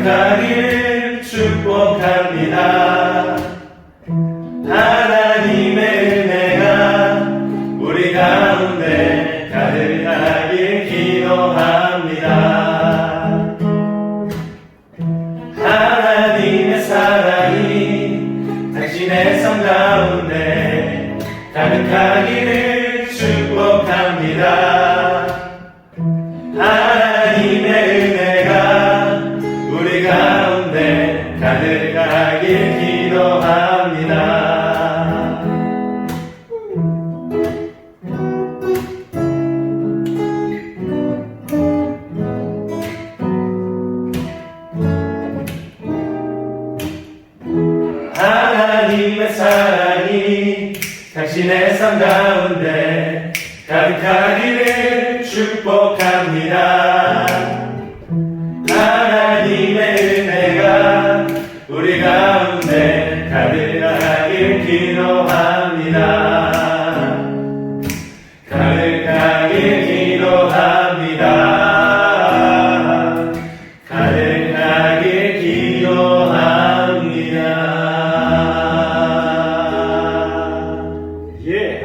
가득하길 축복합니다. 하나님의 은혜가 우리 가운데 가득하길 기도합니다. 하나님의 사랑이 당신의 삶 가운데 가득하기를 축복합니다. 하나님의 은혜가 우리 가운데 가득하길 기도합니다. 하나님의 사랑이 당신의 삶 가운데 가득하기를 축복합니다. 하나님의 은혜가 우리 가운데 가득하길 기도합니다. 가득하길 기도합니다. 가득하길 기도합니다. 예.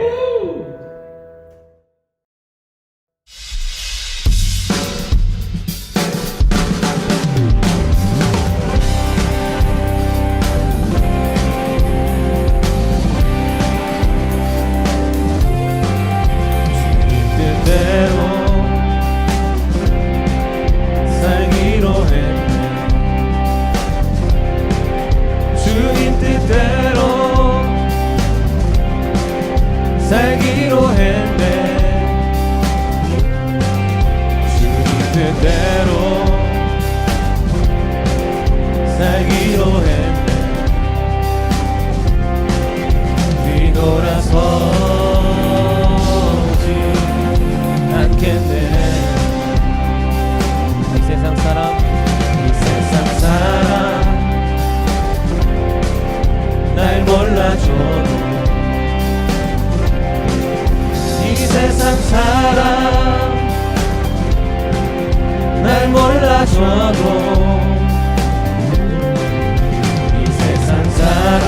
살기로 했네. 주님 뜻대로 살기로 했네. 뒤돌아서지 않겠네. 이 세상 사람 날 몰라줘도 이 세상 사람 날 몰라줘도 이 세상 사람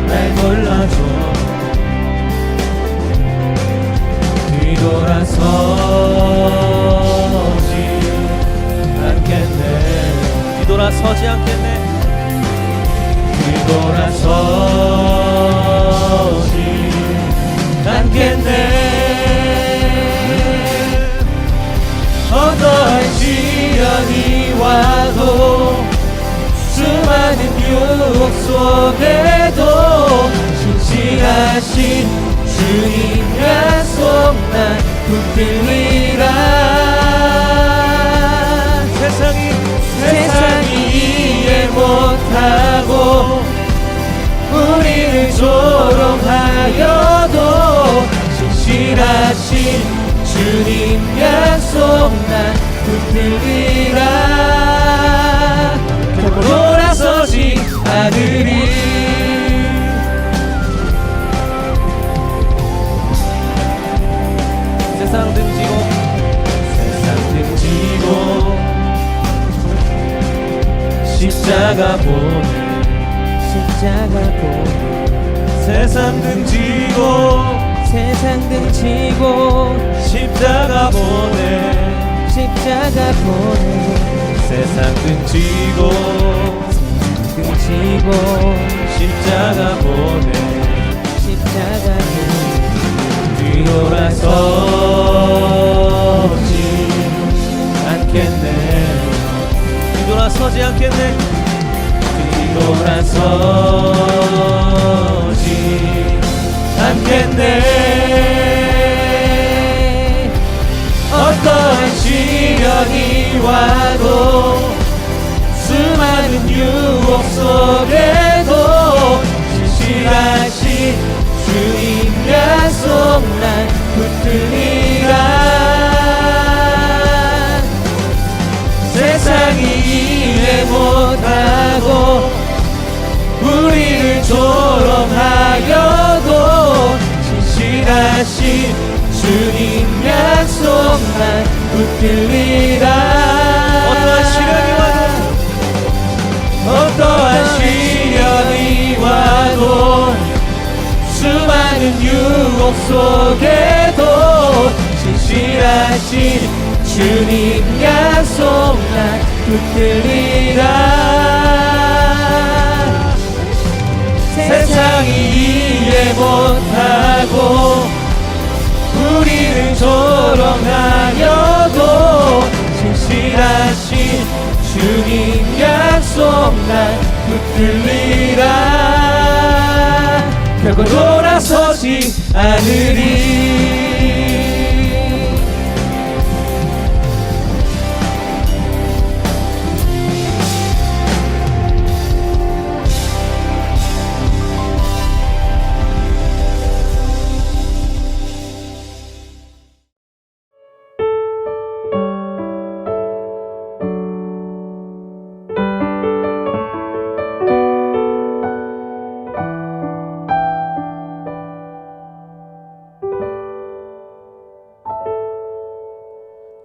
날 몰라줘도 뒤돌아서지 않겠네. 뒤돌아서지 않겠네. 뒤돌아서지 않겠네. 어떠한 시련이 와도 수많은 유혹 속에도 신실하신 주님 약속 난 붙들리라. 세상이 이해 못하고 우리를 조롱하여도 신실하신 주님 약속 난 붙들리라. 결코 돌아서지 않으리. 세상 등지고 십자가 보내 세상 등지고 십자가 보내 세상 등지고 십자가 보내 뒤돌아서지 않겠네. 뒤돌아서지 않겠네. 뒤돌아서지 않겠네. 어떠한 시련이 와도 수많은 유혹 속에도 신실하신 주님 약속 난 붙들리라. 세상이 이해 못하고 우리를 조롱하여도 신실하신 주님 약속 난 붙들리라. 유혹 속에도 신실하신 주님 약속 난 붙들리라. 세상이 이해 못하고 우리를 조롱하여도 신실하신 주님 약속 난 붙들리라. 결코 돌아서지 않으리.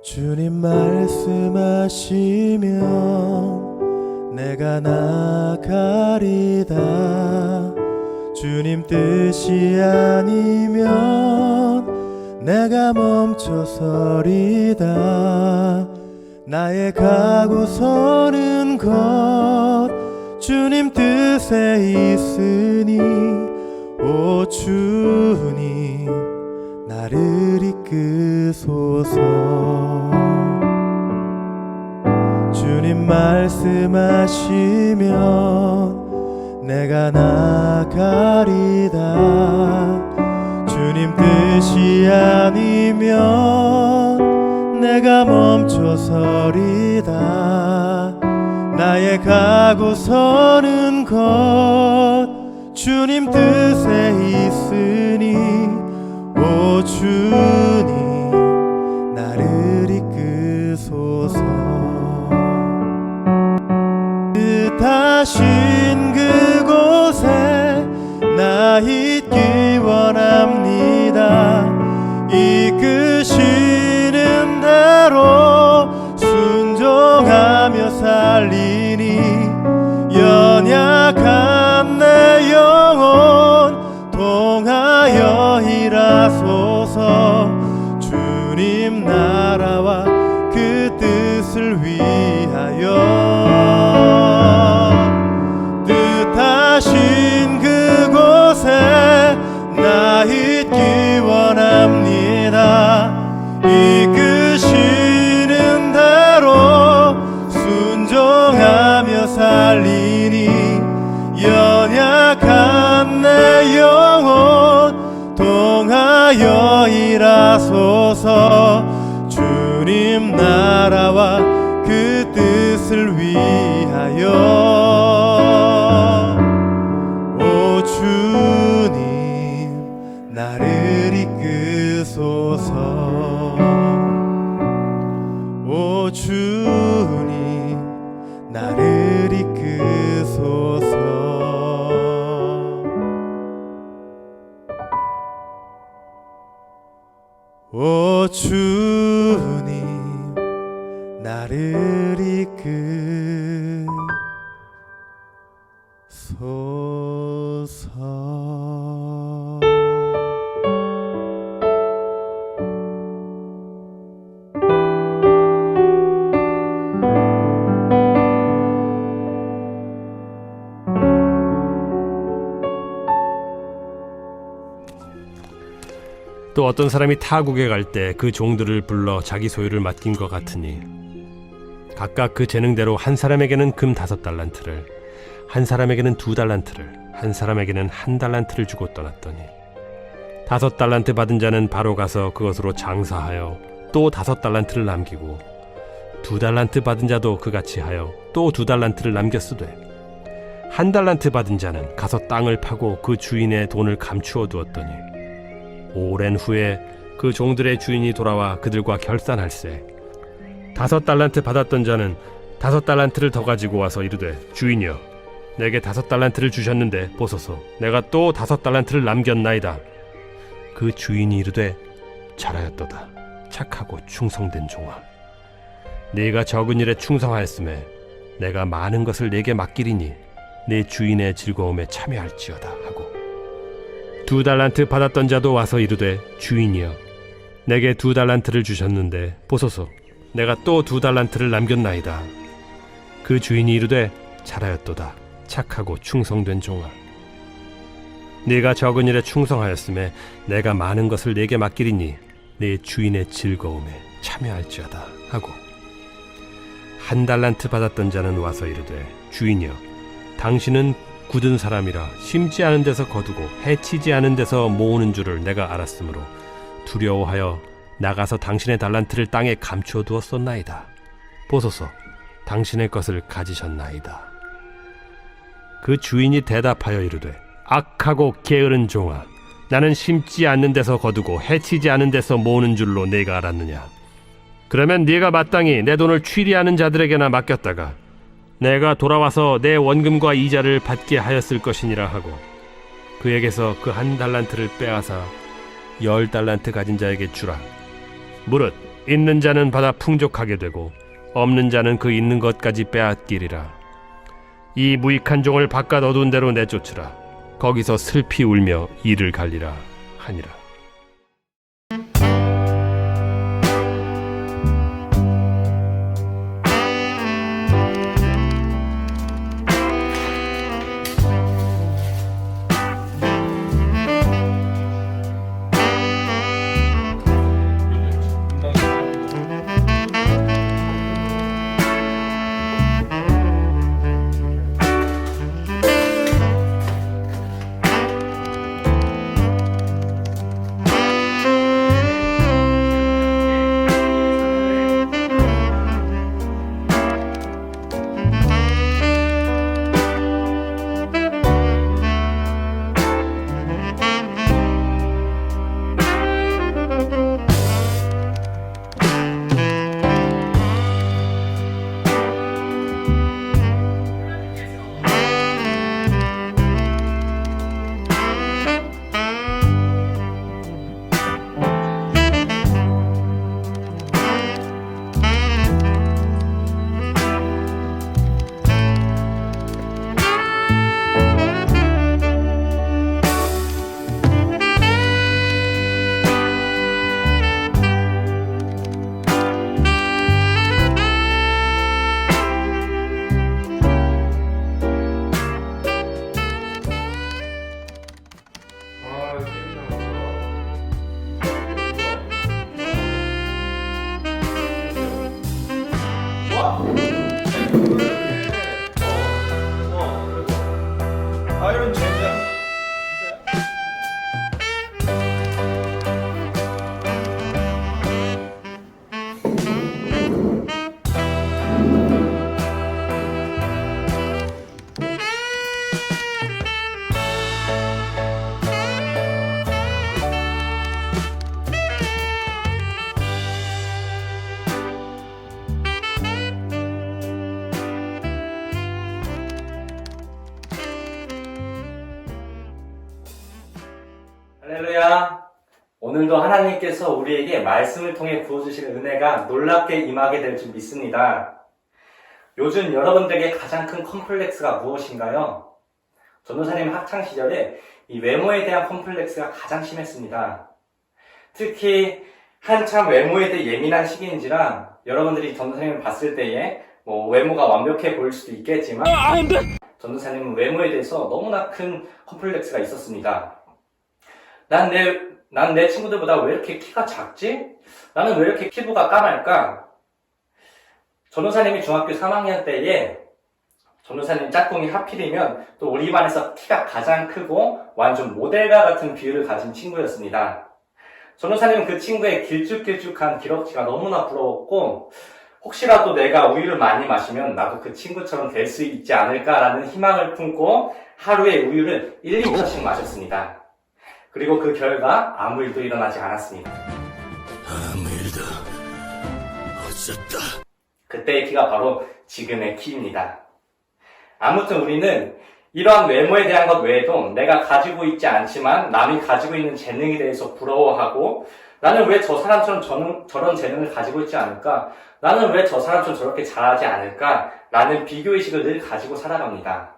주님 말씀하시면 내가 나가리다. 주님 뜻이 아니면 내가 멈춰서리다. 나의 가고 서는 것 주님 뜻에 있으니 오 주님 나를 이끄소서. 주님 말씀하시면 내가 나가리다. 주님 뜻이 아니면 내가 멈춰서리다. 나의 가고 서는 것 주님 뜻에 있으니 오 주님 나를 이끄소서. 뜻하신 그곳에 나 있기 원합니다. 이끄시는 대로 순종하며 살리니 연약한 내 영혼 통하여 일하소서. 주님 나라와 그 뜻을 위하여 뜻하신 그곳에 나 있기 원합니다. 이끄시는 대로 순종하며 살리니 연약한 내 영혼 통하여 일하소서. 주님 나라와 그 뜻을 위하여 오 주님 나를 이끄소서. 오 주님 나를 이끄소서. 오 주님 나를 이끄소서. 또 어떤 사람이 타국에 갈 때 그 종들을 불러 자기 소유를 맡긴 것 같으니 각각 그 재능대로 한 사람에게는 금 5달란트를, 한 사람에게는 2달란트를, 한 사람에게는 1달란트를 주고 떠났더니 5달란트 받은 자는 바로 가서 그것으로 장사하여 또 5달란트를 남기고 2달란트 받은 자도 그같이 하여 또 2달란트를 남겼으되 1달란트 받은 자는 가서 땅을 파고 그 주인의 돈을 감추어 두었더니 오랜 후에 그 종들의 주인이 돌아와 그들과 결산할세 5달란트 받았던 자는 5달란트를 더 가지고 와서 이르되 주인이여 내게 5달란트를 주셨는데 보소서 내가 또 5달란트를 남겼나이다. 그 주인이 이르되 잘하였도다 착하고 충성된 종아 네가 적은 일에 충성하였음에 내가 많은 것을 네게 맡기리니 네 주인의 즐거움에 참여할지어다 하고 2달란트 받았던 자도 와서 이르되 주인이여 내게 2달란트를 주셨는데 보소서 내가 또 2달란트를 남겼나이다. 그 주인이 이르되 잘하였도다. 착하고 충성된 종아. 네가 적은 일에 충성하였음에 내가 많은 것을 네게 맡기리니 네 주인의 즐거움에 참여할지어다 하고 1달란트 받았던 자는 와서 이르되 주인이여 당신은 굳은 사람이라 심지 않은 데서 거두고 해치지 않은 데서 모으는 줄을 내가 알았으므로 두려워하여 나가서 당신의 달란트를 땅에 감추어 두었었나이다. 보소서 당신의 것을 가지셨나이다. 그 주인이 대답하여 이르되 악하고 게으른 종아 나는 심지 않는 데서 거두고 해치지 않은 데서 모으는 줄로 네가 알았느냐. 그러면 네가 마땅히 내 돈을 취리하는 자들에게나 맡겼다가 내가 돌아와서 내 원금과 이자를 받게 하였을 것이니라 하고 그에게서 그 1달란트를 빼앗아 10달란트 가진 자에게 주라. 무릇 있는 자는 받아 풍족하게 되고 없는 자는 그 있는 것까지 빼앗기리라. 이 무익한 종을 바깥 어두운 데로 내쫓으라. 거기서 슬피 울며 이를 갈리라 하니라. 아이런 젠장. 할렐루야. 오늘도 하나님께서 우리에게 말씀을 통해 부어주실 은혜가 놀랍게 임하게 될 줄 믿습니다. 요즘 여러분들에게 가장 큰 컴플렉스가 무엇인가요? 전도사님 학창시절에 이 외모에 대한 컴플렉스가 가장 심했습니다. 특히 한참 외모에 대해 예민한 시기인지라 여러분들이 전도사님을 봤을 때에 외모가 완벽해 보일 수도 있겠지만 전도사님은 외모에 대해서 너무나 큰 컴플렉스가 있었습니다. 난 내 친구들보다 왜 이렇게 키가 작지? 나는 왜 이렇게 피부가 까말까? 전도사님이 중학교 3학년 때에 전도사님 짝꿍이 하필이면 또 우리 반에서 키가 가장 크고 완전 모델과 같은 비율을 가진 친구였습니다. 전도사님은 그 친구의 길쭉길쭉한 기럭지가 너무나 부러웠고 혹시라도 내가 우유를 많이 마시면 나도 그 친구처럼 될 수 있지 않을까라는 희망을 품고 하루에 우유를 1리터씩 마셨습니다. 그리고 그 결과 아무 일도 일어나지 않았습니다. 아무 일도 없었다. 그때의 키가 바로 지금의 키입니다. 아무튼 우리는 이러한 외모에 대한 것 외에도 내가 가지고 있지 않지만 남이 가지고 있는 재능에 대해서 부러워하고 나는 왜 저 사람처럼 저런 재능을 가지고 있지 않을까? 나는 왜 저 사람처럼 저렇게 잘하지 않을까? 라는 비교의식을 늘 가지고 살아갑니다.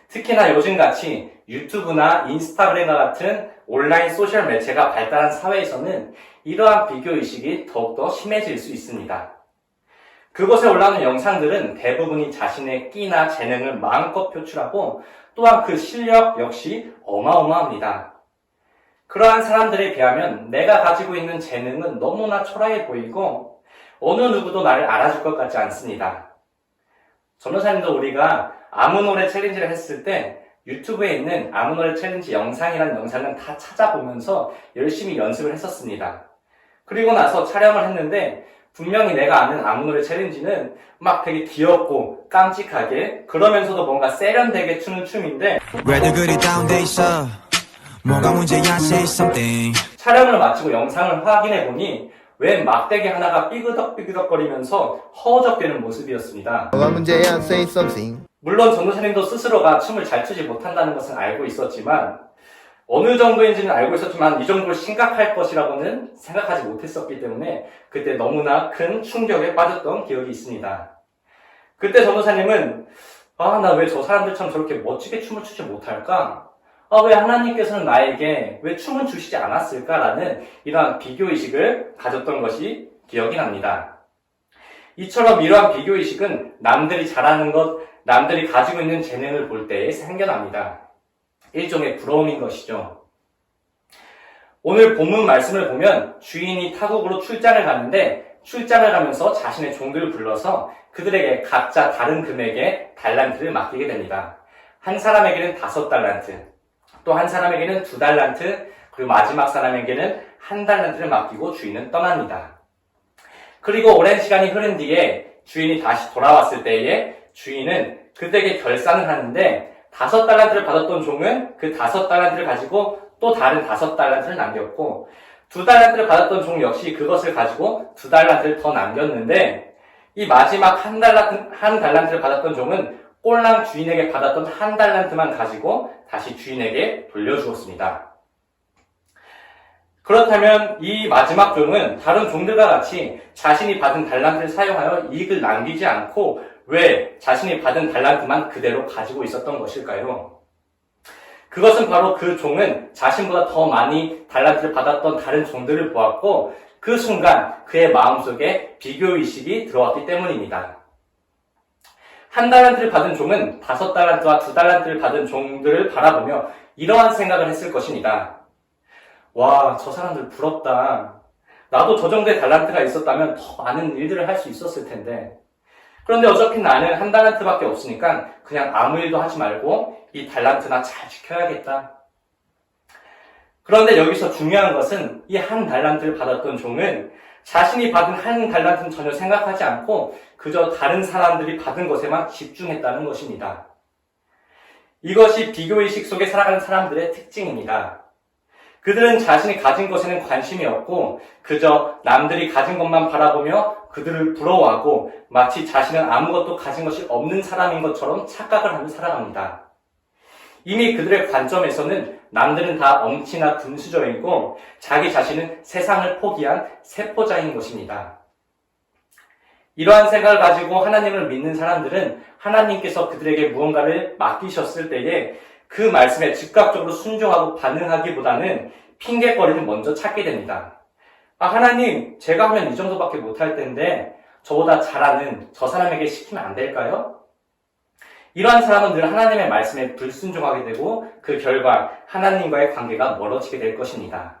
특히나 요즘같이 유튜브나 인스타그램과 같은 온라인 소셜 매체가 발달한 사회에서는 이러한 비교의식이 더욱더 심해질 수 있습니다. 그곳에 올라오는 영상들은 대부분이 자신의 끼나 재능을 마음껏 표출하고 또한 그 실력 역시 어마어마합니다. 그러한 사람들에 비하면 내가 가지고 있는 재능은 너무나 초라해 보이고 어느 누구도 나를 알아줄 것 같지 않습니다. 전도사님도 우리가 아무 노래 챌린지를 했을 때 유튜브에 있는 아무 노래 챌린지 영상이라는 영상은 다 찾아보면서 열심히 연습을 했었습니다. 그리고 나서 촬영을 했는데 분명히 내가 아는 아무 노래 챌린지는 막 되게 귀엽고 깜찍하게 그러면서도 뭔가 세련되게 추는 춤인데 왜들 그리 다운돼 있어 뭐가 문제야 say something 촬영을 마치고 영상을 확인해보니 웬 막대기 하나가 삐그덕삐그덕거리면서 허우적대는 모습이었습니다. 뭐가 문제야 say something. 물론 전도사님도 스스로가 춤을 잘 추지 못한다는 것은 알고 있었지만 어느 정도인지는 알고 있었지만 이 정도로 심각할 것이라고는 생각하지 못했었기 때문에 그때 너무나 큰 충격에 빠졌던 기억이 있습니다. 그때 전도사님은 나 왜 저 사람들처럼 저렇게 멋지게 춤을 추지 못할까? 왜 하나님께서는 나에게 왜 춤을 주시지 않았을까라는 이러한 비교의식을 가졌던 것이 기억이 납니다. 이처럼 이러한 비교의식은 남들이 잘하는 것, 남들이 가지고 있는 재능을 볼 때에 생겨납니다. 일종의 부러움인 것이죠. 오늘 본문 말씀을 보면 주인이 타국으로 출장을 가는데 출장을 가면서 자신의 종들을 불러서 그들에게 각자 다른 금액의 달란트를 맡기게 됩니다. 한 사람에게는 5달란트, 또 한 사람에게는 2달란트, 그리고 마지막 사람에게는 1달란트를 맡기고 주인은 떠납니다. 그리고 오랜 시간이 흐른 뒤에 주인이 다시 돌아왔을 때에 주인은 그들에게 결산을 하는데 5달란트를 받았던 종은 그 5달란트를 가지고 또 다른 5달란트를 남겼고 2달란트를 받았던 종 역시 그것을 가지고 2달란트를 더 남겼는데 이 마지막 1달란트를 받았던 종은 꼴랑 주인에게 받았던 1달란트만 가지고 다시 주인에게 돌려주었습니다. 그렇다면 이 마지막 종은 다른 종들과 같이 자신이 받은 달란트를 사용하여 이익을 남기지 않고 왜 자신이 받은 달란트만 그대로 가지고 있었던 것일까요? 그것은 바로 그 종은 자신보다 더 많이 달란트를 받았던 다른 종들을 보았고 그 순간 그의 마음속에 비교의식이 들어왔기 때문입니다. 1달란트를 받은 종은 5달란트와 2달란트를 받은 종들을 바라보며 이러한 생각을 했을 것입니다. 와, 저 사람들 부럽다. 나도 저 정도의 달란트가 있었다면 더 많은 일들을 할 수 있었을 텐데. 그런데 어차피 나는 1달란트밖에 없으니까 그냥 아무 일도 하지 말고 이 달란트나 잘 지켜야겠다. 그런데 여기서 중요한 것은 이 1달란트를 받았던 종은 자신이 받은 1달란트는 전혀 생각하지 않고 그저 다른 사람들이 받은 것에만 집중했다는 것입니다. 이것이 비교의식 속에 살아가는 사람들의 특징입니다. 그들은 자신이 가진 것에는 관심이 없고 그저 남들이 가진 것만 바라보며 그들을 부러워하고 마치 자신은 아무것도 가진 것이 없는 사람인 것처럼 착각을 하며 살아갑니다. 이미 그들의 관점에서는 남들은 다 엄치나 금수저이고 자기 자신은 세상을 포기한 세포자인 것입니다. 이러한 생각을 가지고 하나님을 믿는 사람들은 하나님께서 그들에게 무언가를 맡기셨을 때에 그 말씀에 즉각적으로 순종하고 반응하기보다는 핑계거리를 먼저 찾게 됩니다. 하나님, 제가 하면 이 정도밖에 못할 텐데 저보다 잘하는 저 사람에게 시키면 안 될까요? 이러한 사람은 늘 하나님의 말씀에 불순종하게 되고 그 결과 하나님과의 관계가 멀어지게 될 것입니다.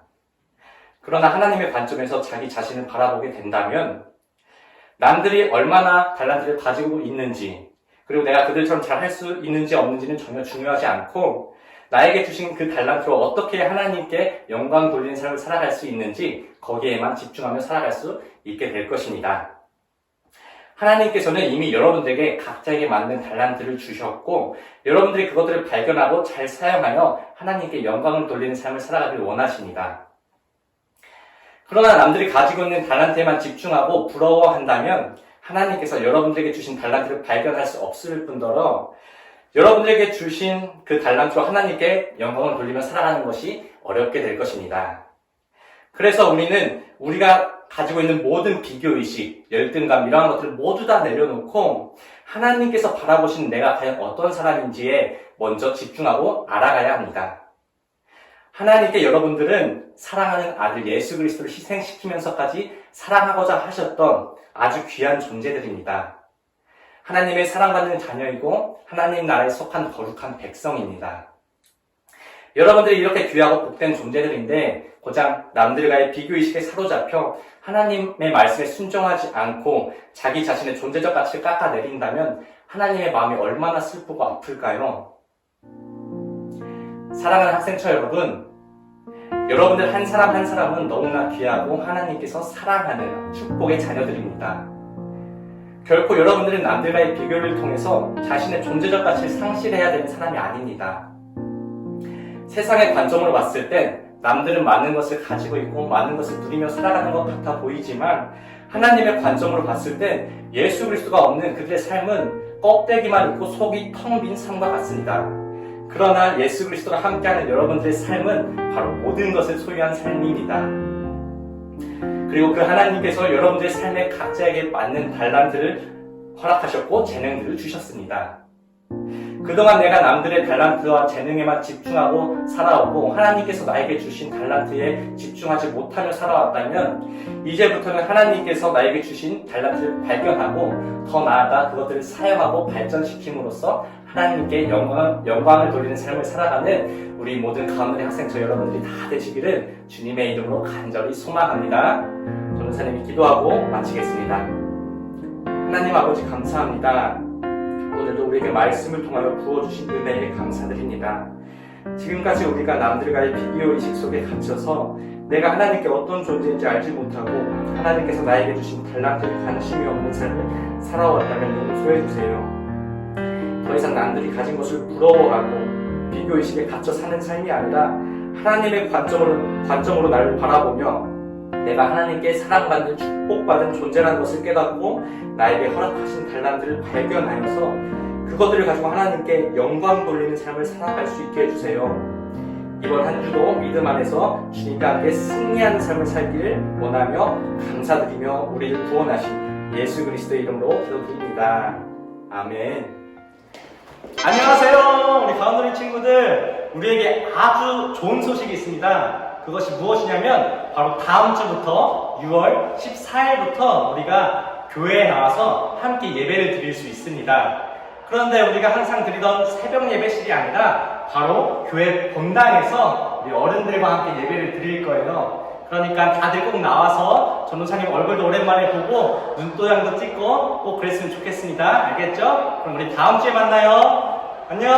그러나 하나님의 관점에서 자기 자신을 바라보게 된다면 남들이 얼마나 달란트를 가지고 있는지 그리고 내가 그들처럼 잘할 수 있는지 없는지는 전혀 중요하지 않고 나에게 주신 그 달란트로 어떻게 하나님께 영광 돌리는 삶을 살아갈 수 있는지 거기에만 집중하며 살아갈 수 있게 될 것입니다. 하나님께서는 이미 여러분들에게 각자에게 맞는 달란트를 주셨고 여러분들이 그것들을 발견하고 잘 사용하여 하나님께 영광을 돌리는 삶을 살아가길 원하십니다. 그러나 남들이 가지고 있는 달란트에만 집중하고 부러워한다면 하나님께서 여러분들에게 주신 달란트를 발견할 수 없을 뿐더러 여러분들에게 주신 그 달란트로 하나님께 영광을 돌리며 살아가는 것이 어렵게 될 것입니다. 그래서 우리는 우리가 가지고 있는 모든 비교의식, 열등감 이러한 것들을 모두 다 내려놓고 하나님께서 바라보시는 내가 과연 어떤 사람인지에 먼저 집중하고 알아가야 합니다. 하나님께 여러분들은 사랑하는 아들 예수 그리스도를 희생시키면서까지 사랑하고자 하셨던 아주 귀한 존재들입니다. 하나님의 사랑받는 자녀이고 하나님 나라에 속한 거룩한 백성입니다. 여러분들이 이렇게 귀하고 복된 존재들인데 고작 남들과의 비교의식에 사로잡혀 하나님의 말씀에 순종하지 않고 자기 자신의 존재적 가치를 깎아내린다면 하나님의 마음이 얼마나 슬프고 아플까요? 사랑하는 학생처 여러분, 여러분들 한 사람 한 사람은 너무나 귀하고 하나님께서 사랑하는 축복의 자녀들입니다. 결코 여러분들은 남들과의 비교를 통해서 자신의 존재적 가치를 상실해야 되는 사람이 아닙니다. 세상의 관점으로 봤을 땐 남들은 많은 것을 가지고 있고 많은 것을 누리며 살아가는 것 같아 보이지만 하나님의 관점으로 봤을 땐 예수 그리스도가 없는 그들의 삶은 껍데기만 있고 속이 텅 빈 삶과 같습니다. 그러나 예수 그리스도가 함께하는 여러분들의 삶은 바로 모든 것을 소유한 삶입니다. 그리고 그 하나님께서 여러분들의 삶에 각자에게 맞는 달란트를 허락하셨고 재능들을 주셨습니다. 그동안 내가 남들의 달란트와 재능에만 집중하고 살아오고 하나님께서 나에게 주신 달란트에 집중하지 못하며 살아왔다면 이제부터는 하나님께서 나에게 주신 달란트를 발견하고 더 나아가 그것들을 사용하고 발전시킴으로써 하나님께 영광을 돌리는 삶을 살아가는 우리 모든 가운데 학생 저 여러분들이 다 되시기를 주님의 이름으로 간절히 소망합니다. 전도사님이 기도하고 마치겠습니다. 하나님 아버지 감사합니다. 오늘도 우리에게 말씀을 통하여 부어주신 은혜에 감사드립니다. 지금까지 우리가 남들과의 비교의식 속에 갇혀서 내가 하나님께 어떤 존재인지 알지 못하고 하나님께서 나에게 주신 달란트에 관심이 없는 삶을 살아왔다면 용서해주세요. 더 이상 남들이 가진 것을 부러워하고 비교의식에 갇혀 사는 삶이 아니라 하나님의 관점으로 나를 바라보며 내가 하나님께 사랑받는 축복받은 존재라는 것을 깨닫고 나에게 허락하신 달란트를 발견하여서 그것들을 가지고 하나님께 영광 돌리는 삶을 살아갈 수 있게 해주세요. 이번 한 주도 믿음 안에서 주님과 함께 승리하는 삶을 살기를 원하며 감사드리며 우리를 구원하신 예수 그리스도의 이름으로 기도드립니다. 아멘. 안녕하세요 우리 가운데리 친구들, 우리에게 아주 좋은 소식이 있습니다. 그것이 무엇이냐면 바로 다음 주부터 6월 14일부터 우리가 교회에 나와서 함께 예배를 드릴 수 있습니다. 그런데 우리가 항상 드리던 새벽 예배실이 아니라 바로 교회 본당에서 우리 어른들과 함께 예배를 드릴 거예요. 그러니까 다들 꼭 나와서 전도사님 얼굴도 오랜만에 보고 눈도장도 찍고 꼭 그랬으면 좋겠습니다. 알겠죠? 그럼 우리 다음 주에 만나요. 안녕.